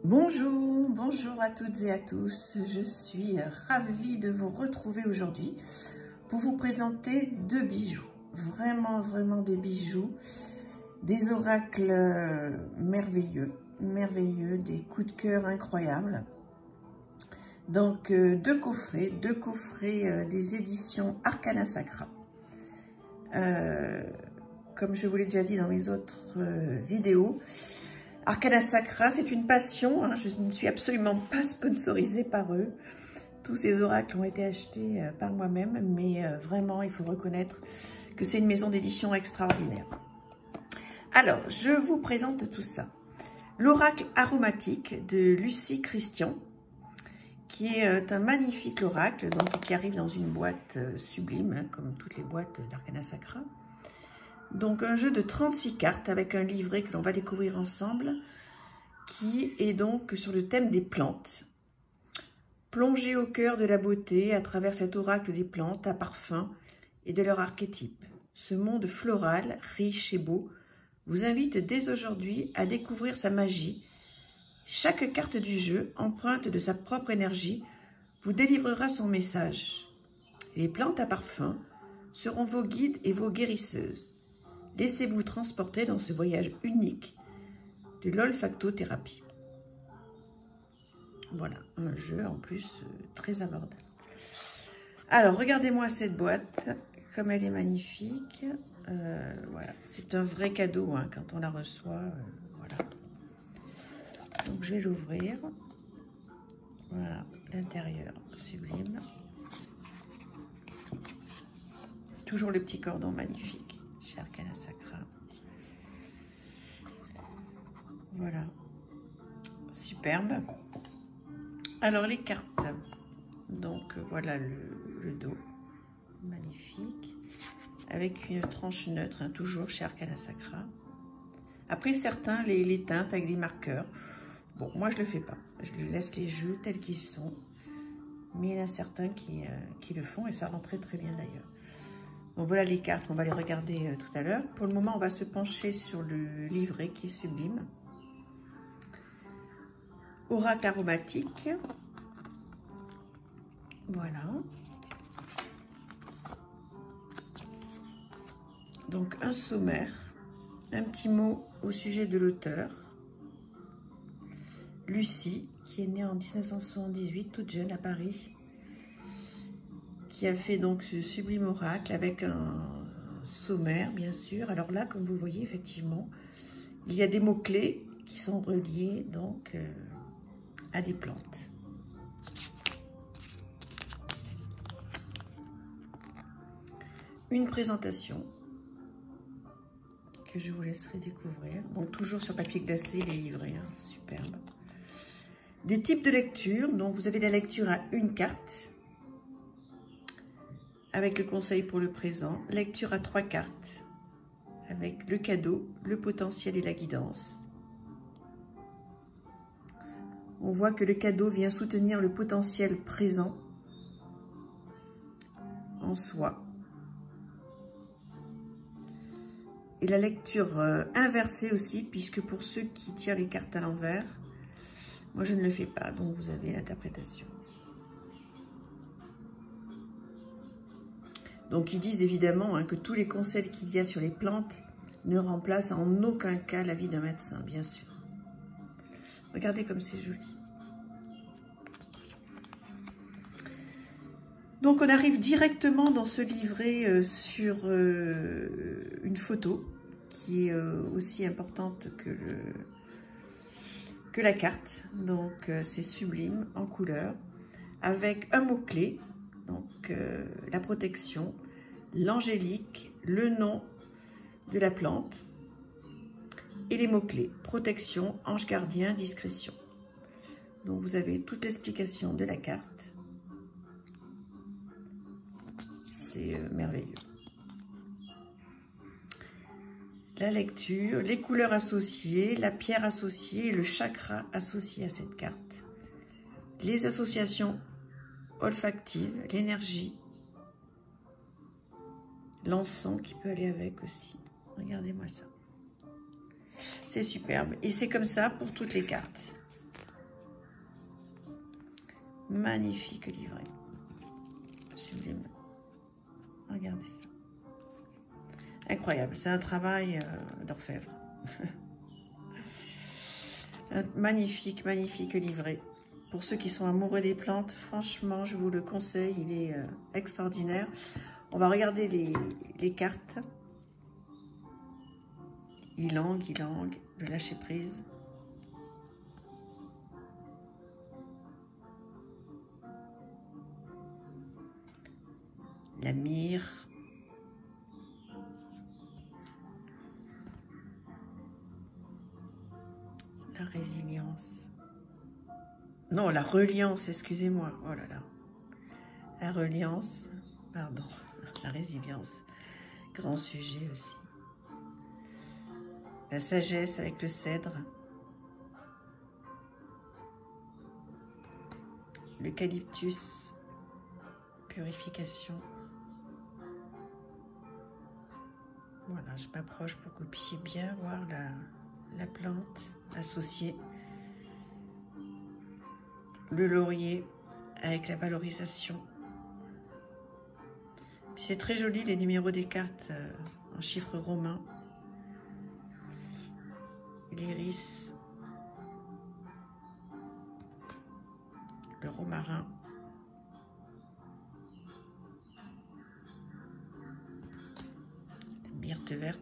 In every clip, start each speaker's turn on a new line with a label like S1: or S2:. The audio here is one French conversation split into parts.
S1: Bonjour, bonjour à toutes et à tous. Je suis ravie de vous retrouver aujourd'hui pour vous présenter deux bijoux. Vraiment des bijoux, des oracles merveilleux, des coups de cœur incroyables. Donc deux coffrets des éditions Arcana Sacra. Comme je vous l'ai déjà dit dans mes autres vidéos, Arcana Sacra, c'est une passion, hein, je ne suis absolument pas sponsorisée par eux. Tous ces oracles ont été achetés par moi-même, mais vraiment, il faut reconnaître que c'est une maison d'édition extraordinaire. Alors, je vous présente tout ça. L'oracle aromatique de Lucie Christian, qui est un magnifique oracle, donc qui arrive dans une boîte sublime, hein, comme toutes les boîtes d'Arcana Sacra. Donc un jeu de 36 cartes avec un livret que l'on va découvrir ensemble, qui est donc sur le thème des plantes. Plongez au cœur de la beauté à travers cet oracle des plantes à parfum et de leur archétype. Ce monde floral, riche et beau, vous invite dès aujourd'hui à découvrir sa magie. Chaque carte du jeu, empreinte de sa propre énergie, vous délivrera son message. Les plantes à parfum seront vos guides et vos guérisseuses. Laissez-vous transporter dans ce voyage unique de l'olfactothérapie. Voilà, un jeu en plus très abordable. Alors, regardez-moi cette boîte, comme elle est magnifique. Voilà, c'est un vrai cadeau hein, quand on la reçoit. Voilà. Donc, je vais l'ouvrir. Voilà, l'intérieur sublime. Toujours le petit cordon magnifique. Chez Arcana Sacra. Voilà. Superbe. Alors les cartes. Donc voilà le dos. Magnifique. Avec une tranche neutre, hein, toujours chez Arcana Sacra. Après certains les teintent avec des marqueurs. Bon, moi je le fais pas. Je laisse les jeux tels qu'ils sont. Mais il y en a certains qui le font et ça rend très bien d'ailleurs. Donc voilà les cartes, on va les regarder tout à l'heure. Pour le moment, on va se pencher sur le livret qui est sublime. Oracle aromatique. Voilà. Donc un sommaire, un petit mot au sujet de l'auteur. Lucie, qui est née en 1978, toute jeune à Paris, qui a fait donc ce sublime oracle avec un sommaire, bien sûr. Alors là, comme vous voyez, effectivement, il y a des mots-clés qui sont reliés donc à des plantes. Une présentation que je vous laisserai découvrir. Donc toujours sur papier glacé, les livrets, hein, superbe. Des types de lecture, donc vous avez la lecture à une carte, avec le conseil pour le présent, lecture à 3 cartes, avec le cadeau, le potentiel et la guidance. On voit que le cadeau vient soutenir le potentiel présent en soi. Et la lecture inversée aussi, puisque pour ceux qui tirent les cartes à l'envers, moi je ne le fais pas, donc vous avez l'interprétation. Donc ils disent évidemment hein, que tous les conseils qu'il y a sur les plantes ne remplacent en aucun cas la vie d'un médecin, bien sûr. Regardez comme c'est joli. Donc on arrive directement dans ce livret sur une photo qui est aussi importante que la carte. Donc c'est sublime en couleur avec un mot-clé. Donc, la protection, l'angélique, le nom de la plante et les mots-clés. Protection, ange gardien, discrétion. Donc, vous avez toute l'explication de la carte. C'est merveilleux. La lecture, les couleurs associées, la pierre associée et le chakra associé à cette carte. Les associations olfactive, l'énergie, l'encens qui peut aller avec aussi. Regardez-moi ça. C'est superbe. Et c'est comme ça pour toutes les cartes. Magnifique livret. Sublime. Regardez ça. Incroyable. C'est un travail d'orfèvre. Un magnifique, magnifique livret. Pour ceux qui sont amoureux des plantes, franchement, je vous le conseille. Il est extraordinaire. On va regarder les cartes. Ylang, le lâcher prise. La myrrhe. La résilience. Non, la reliance, excusez-moi. Oh là là. La reliance, pardon. La résilience. Grand sujet aussi. La sagesse avec le cèdre. L'eucalyptus. Purification. Voilà, je m'approche pour que vous puissiez bien voir la plante associée. Le laurier avec la valorisation. C'est très joli les numéros des cartes en chiffres romains. L'iris. Le romarin. La myrte verte.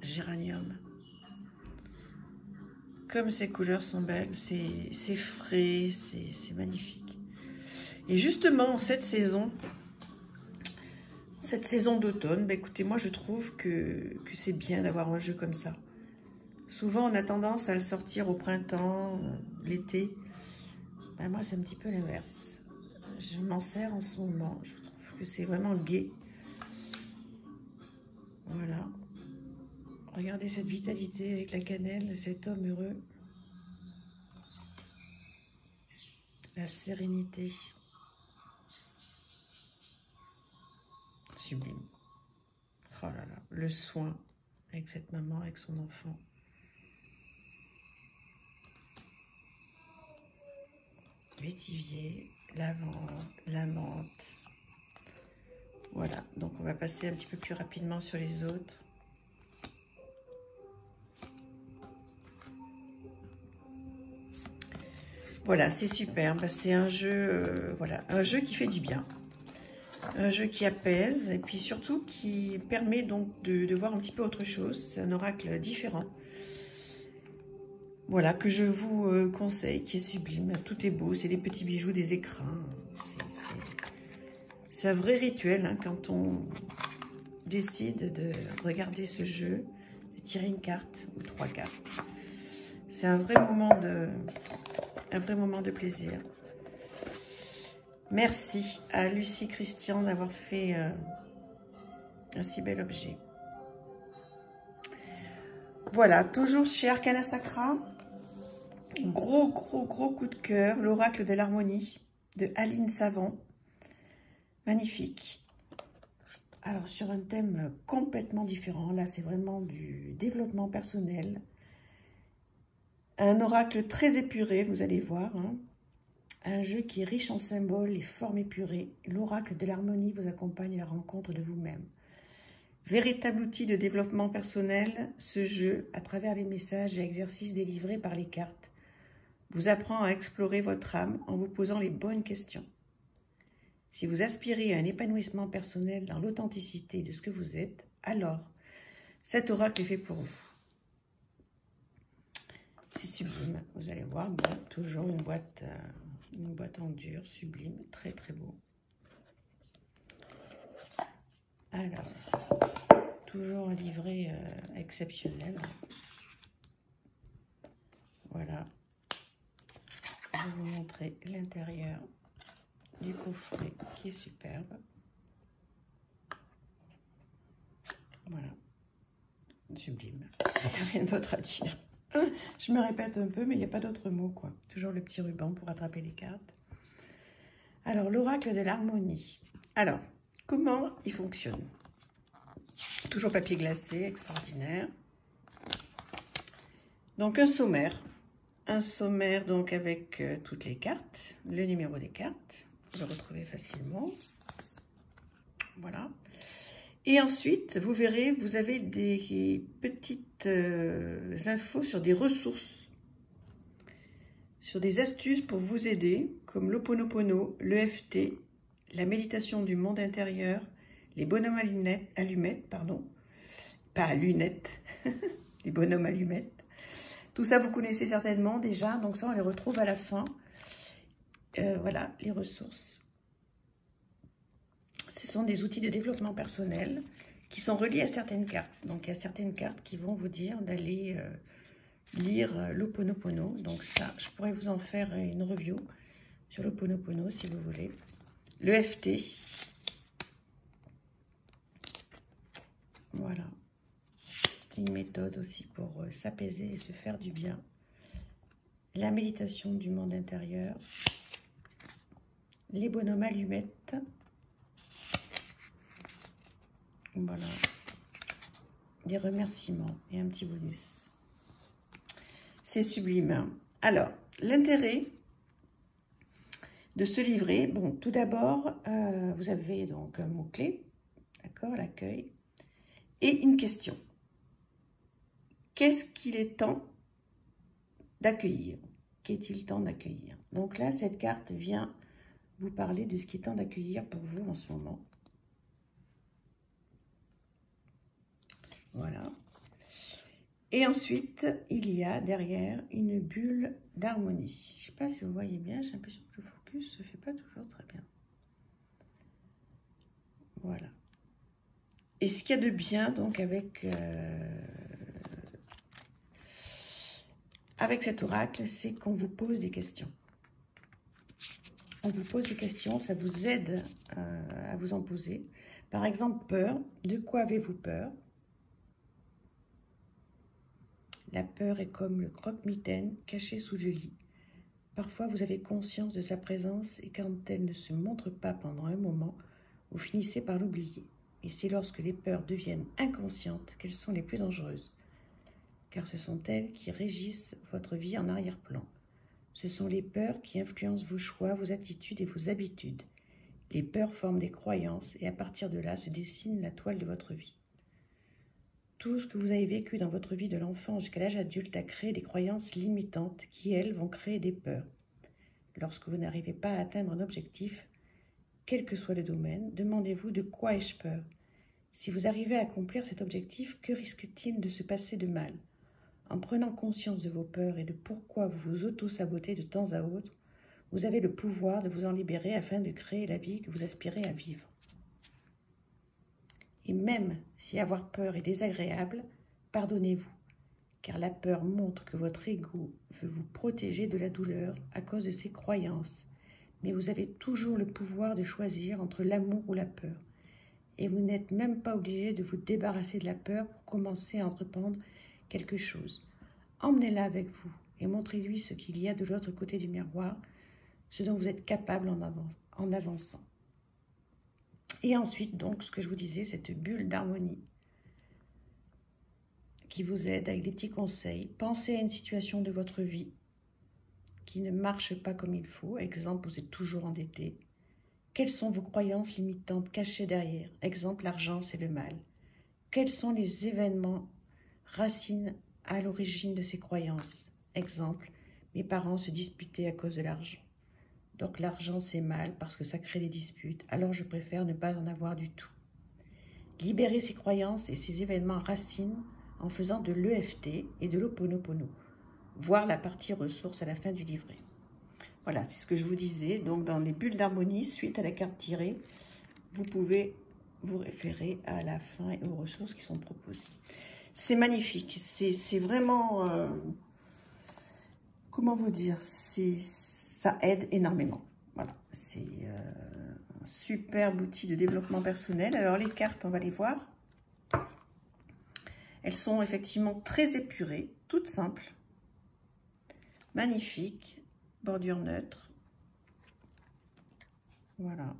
S1: Géranium. Comme ces couleurs sont belles, c'est frais, c'est magnifique. Et justement, cette saison d'automne, bah écoutez, moi je trouve que c'est bien d'avoir un jeu comme ça. Souvent, on a tendance à le sortir au printemps, l'été. Bah, moi, c'est un petit peu l'inverse. Je m'en sers en ce moment. Je trouve que c'est vraiment gai. Voilà. Regardez cette vitalité avec la cannelle, cet homme heureux. La sérénité. Sublime. Oh là là, le soin avec cette maman, avec son enfant. Vétivier, lavande, la menthe. Voilà, donc on va passer un petit peu plus rapidement sur les autres. Voilà, c'est super. Bah, c'est un jeu, voilà, un jeu qui fait du bien. Un jeu qui apaise et puis surtout qui permet donc de voir un petit peu autre chose. C'est un oracle différent. Voilà, que je vous conseille, qui est sublime. Tout est beau, c'est des petits bijoux, des écrins. C'est un vrai rituel hein, quand on décide de regarder ce jeu, de tirer une carte ou 3 cartes. C'est un vrai moment de plaisir. Merci à Lucie Christian d'avoir fait un si bel objet. Voilà, toujours chez Arcana Sacra. Gros coup de cœur. L'oracle de l'harmonie de Aline Savant. Magnifique. Alors, sur un thème complètement différent. Là, c'est vraiment du développement personnel. Un oracle très épuré, vous allez voir. Hein. Un jeu qui est riche en symboles et formes épurées. L'oracle de l'harmonie vous accompagne à la rencontre de vous-même. Véritable outil de développement personnel, ce jeu, à travers les messages et exercices délivrés par les cartes, vous apprend à explorer votre âme en vous posant les bonnes questions. Si vous aspirez à un épanouissement personnel dans l'authenticité de ce que vous êtes, alors cet oracle est fait pour vous. C'est sublime, vous allez voir, bon, toujours une boîte en dur, sublime, très beau. Alors, toujours un livret exceptionnel. Voilà. Je vais vous montrer l'intérieur du coffret qui est superbe. Voilà. Sublime. Il n'y a rien d'autre à dire. Je me répète un peu, mais il n'y a pas d'autre mot, quoi. Toujours le petit ruban pour attraper les cartes. Alors, l'oracle de l'harmonie. Alors, comment il fonctionne? Toujours papier glacé, extraordinaire. Donc un sommaire donc avec toutes les cartes, le numéro des cartes, vous le retrouvez facilement. Voilà. Et ensuite, vous verrez, vous avez des petites infos sur des ressources, sur des astuces pour vous aider, comme l'Ho'oponopono, l'EFT, la méditation du monde intérieur, les bonhommes allumettes, pardon, pas lunettes, les bonhommes allumettes. Tout ça, vous connaissez certainement déjà, donc ça, on les retrouve à la fin. Voilà, les ressources. Ce sont des outils de développement personnel qui sont reliés à certaines cartes. Donc, il y a certaines cartes qui vont vous dire d'aller lire l'Ho'oponopono. Donc ça, je pourrais vous en faire une review sur l'Ho'oponopono si vous voulez. L'EFT. Voilà. Une méthode aussi pour s'apaiser et se faire du bien. La méditation du monde intérieur. Les bonhommes allumettes. Voilà. Des remerciements et un petit bonus. C'est sublime. Alors, l'intérêt de ce livret, bon, tout d'abord, vous avez donc un mot-clé, d'accord, l'accueil, et une question. Qu'est-ce qu'il est temps d'accueillir? Qu'est-il temps d'accueillir? Donc là, cette carte vient vous parler de ce qui est temps d'accueillir pour vous en ce moment. Voilà. Et ensuite, il y a derrière une bulle d'harmonie. Je ne sais pas si vous voyez bien, j'ai l'impression que le focus ne se fait pas toujours très bien. Voilà. Et ce qu'il y a de bien, donc, avec cet oracle, c'est qu'on vous pose des questions. On vous pose des questions, ça vous aide à vous en poser. Par exemple, peur. De quoi avez-vous peur? La peur est comme le croque-mitaine caché sous le lit. Parfois, vous avez conscience de sa présence et quand elle ne se montre pas pendant un moment, vous finissez par l'oublier. Et c'est lorsque les peurs deviennent inconscientes qu'elles sont les plus dangereuses. Car ce sont elles qui régissent votre vie en arrière-plan. Ce sont les peurs qui influencent vos choix, vos attitudes et vos habitudes. Les peurs forment des croyances et à partir de là se dessine la toile de votre vie. Tout ce que vous avez vécu dans votre vie de l'enfant jusqu'à l'âge adulte a créé des croyances limitantes qui, elles, vont créer des peurs. Lorsque vous n'arrivez pas à atteindre un objectif, quel que soit le domaine, demandez-vous de quoi ai-je peur? Si vous arrivez à accomplir cet objectif, que risque-t-il de se passer de mal? En prenant conscience de vos peurs et de pourquoi vous vous auto-sabotez de temps à autre, vous avez le pouvoir de vous en libérer afin de créer la vie que vous aspirez à vivre. Et même si avoir peur est désagréable, pardonnez-vous, car la peur montre que votre ego veut vous protéger de la douleur à cause de ses croyances. Mais vous avez toujours le pouvoir de choisir entre l'amour ou la peur. Et vous n'êtes même pas obligé de vous débarrasser de la peur pour commencer à entreprendre quelque chose. Emmenez-la avec vous et montrez-lui ce qu'il y a de l'autre côté du miroir, ce dont vous êtes capable en avançant. Et ensuite, donc, ce que je vous disais, cette bulle d'harmonie qui vous aide avec des petits conseils. Pensez à une situation de votre vie qui ne marche pas comme il faut. Exemple, vous êtes toujours endetté. Quelles sont vos croyances limitantes cachées derrière? Exemple, l'argent, c'est le mal. Quels sont les événements racines à l'origine de ces croyances? Exemple, mes parents se disputaient à cause de l'argent. Donc l'argent c'est mal parce que ça crée des disputes, alors je préfère ne pas en avoir du tout. Libérez ces croyances et ces événements racines en faisant de l'EFT et de l'Ho'oponopono. Voir la partie ressources à la fin du livret. Voilà, c'est ce que je vous disais. Donc dans les bulles d'harmonie, suite à la carte tirée, vous pouvez vous référer à la fin et aux ressources qui sont proposées. C'est magnifique, c'est vraiment, comment vous dire, ça aide énormément. Voilà, c'est un superbe outil de développement personnel. Alors les cartes, on va les voir. Elles sont effectivement très épurées, toutes simples, magnifiques, bordure neutre. Voilà.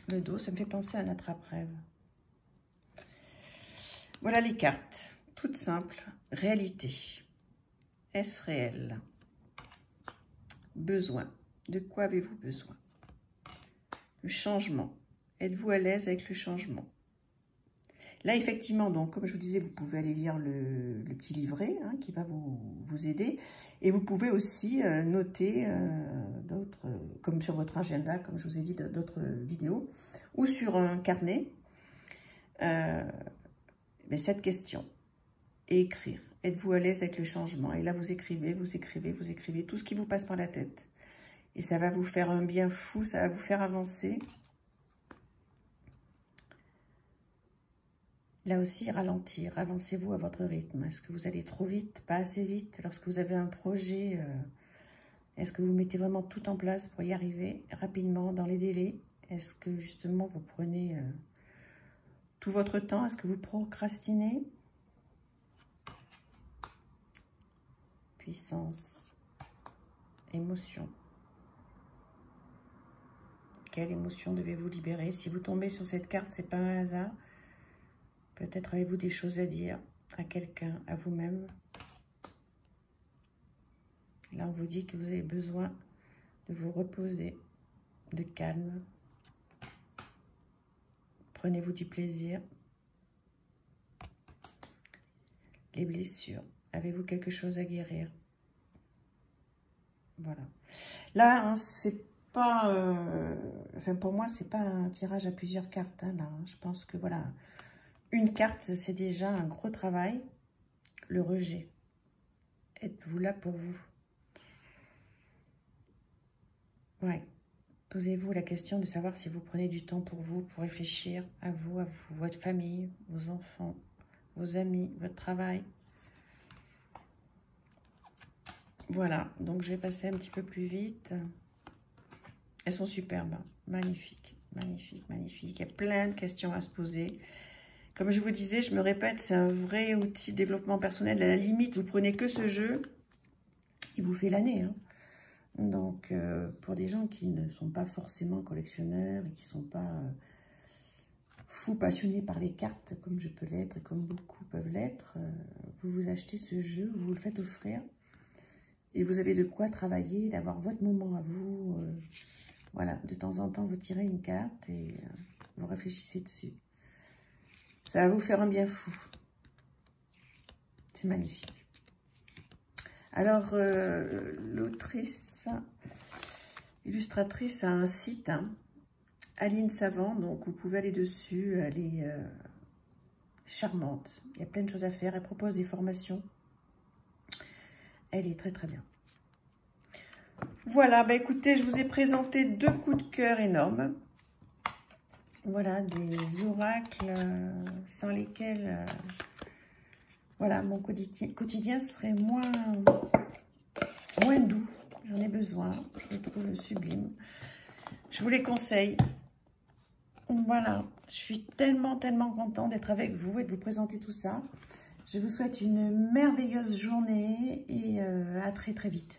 S1: Le dos, ça me fait penser à un attrape-rêve. Voilà les cartes. toute simple. Réalité. Est-ce réel? Besoin. De quoi avez-vous besoin? Le changement. Êtes-vous à l'aise avec le changement? Là, effectivement, donc, comme je vous disais, vous pouvez aller lire le petit livret hein, qui va vous aider. Et vous pouvez aussi noter d'autres, comme sur votre agenda, comme je vous ai dit, d'autres vidéos, ou sur un carnet, mais cette question. Et écrire. Êtes-vous à l'aise avec le changement? Et là, vous écrivez, vous écrivez, vous écrivez tout ce qui vous passe par la tête. Et ça va vous faire un bien fou, ça va vous faire avancer. Là aussi, ralentir. Avancez-vous à votre rythme. Est-ce que vous allez trop vite, pas assez vite? Lorsque vous avez un projet, est-ce que vous mettez vraiment tout en place pour y arriver rapidement, dans les délais? Est-ce que justement, vous prenez tout votre temps? Est-ce que vous procrastinez? Puissance. Émotion. Quelle émotion devez-vous libérer? Si vous tombez sur cette carte, c'est pas un hasard. Peut-être avez-vous des choses à dire à quelqu'un, à vous-même. Là, on vous dit que vous avez besoin de vous reposer, de calme. Prenez-vous du plaisir. Les blessures. Avez-vous quelque chose à guérir? Voilà. Là, hein, c'est pas... enfin, pour moi, c'est pas un tirage à plusieurs cartes. Hein, là, hein. Je pense que, voilà... Une carte, c'est déjà un gros travail. Le rejet. Êtes-vous là pour vous? Ouais. Posez-vous la question de savoir si vous prenez du temps pour vous, pour réfléchir à vous, votre famille, vos enfants, vos amis, votre travail. Voilà. Donc, je vais passer un petit peu plus vite. Elles sont superbes. Magnifiques. Magnifiques, magnifiques. Il y a plein de questions à se poser. Comme je vous disais, je me répète, c'est un vrai outil de développement personnel. À la limite, vous prenez que ce jeu, il vous fait l'année. Hein. Donc, pour des gens qui ne sont pas forcément collectionneurs et qui ne sont pas fous passionnés par les cartes, comme je peux l'être, comme beaucoup peuvent l'être, vous vous achetez ce jeu, vous le faites offrir. Et vous avez de quoi travailler, d'avoir votre moment à vous. Voilà, de temps en temps, vous tirez une carte et vous réfléchissez dessus. Ça va vous faire un bien fou. C'est magnifique. Alors, l'autrice, illustratrice a un site, hein, Aline Savant, donc vous pouvez aller dessus. Elle est charmante. Il y a plein de choses à faire. Elle propose des formations. Elle est très très bien. Voilà, bah écoutez, je vous ai présenté 2 coups de cœur énormes. Voilà, des oracles sans lesquels voilà, mon quotidien serait moins doux. J'en ai besoin, je les trouve sublimes. Je vous les conseille. Voilà, je suis tellement contente d'être avec vous et de vous présenter tout ça. Je vous souhaite une merveilleuse journée et à très vite.